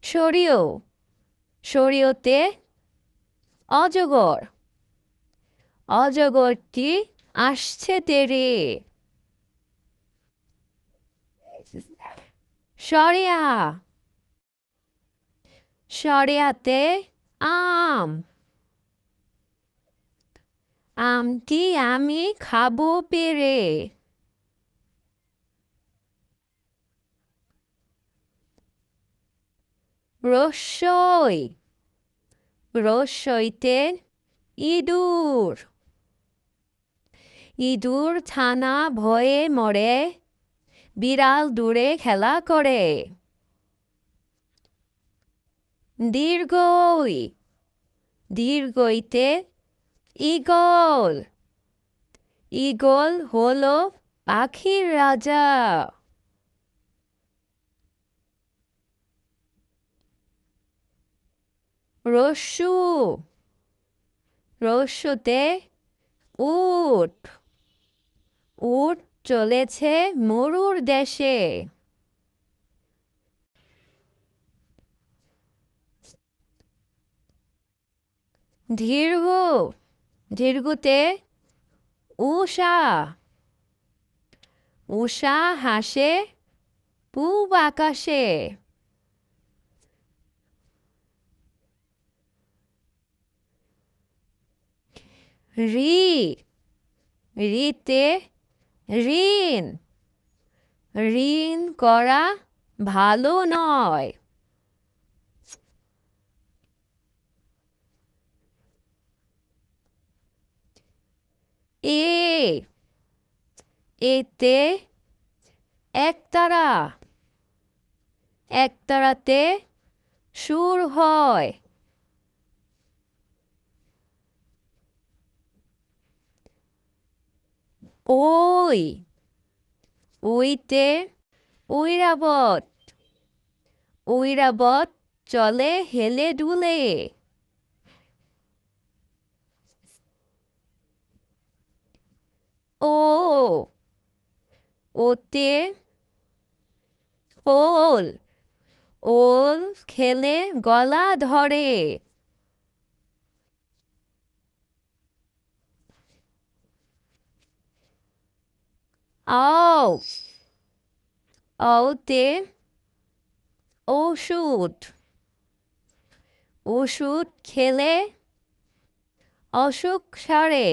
সরিও সরিওতে অজগর অজগরটি আসছে তেরে সরিয়া সরিয়াতে আম আমটি আমি খাবো পেরে রসই রসইতে ইঁদুর ইঁদুর ছানা ভয়ে মরে বিড়াল দূরে খেলা করে দীর্ঘই দীর্ঘইতে ঈগল ঈগল হলো পাখির রাজা রস্যু রস্যুতে উট উট চলেছে মরুর দেশে দীর্ঘ দীর্ঘতে উষা উষা হাসে পূব আকাশে রি রিতে ঋণ ঋণ করা ভালো নয় এ এতে একতারা একতারাতে সুর হয় ওই ওইতে ঐরাবত ঐরাবত চলে হেলে দুলে ও ওতে ওল ওল খেলে গলা ধরে আও ওতে ওষুধ ওষুধ খেলে অসুখ সারে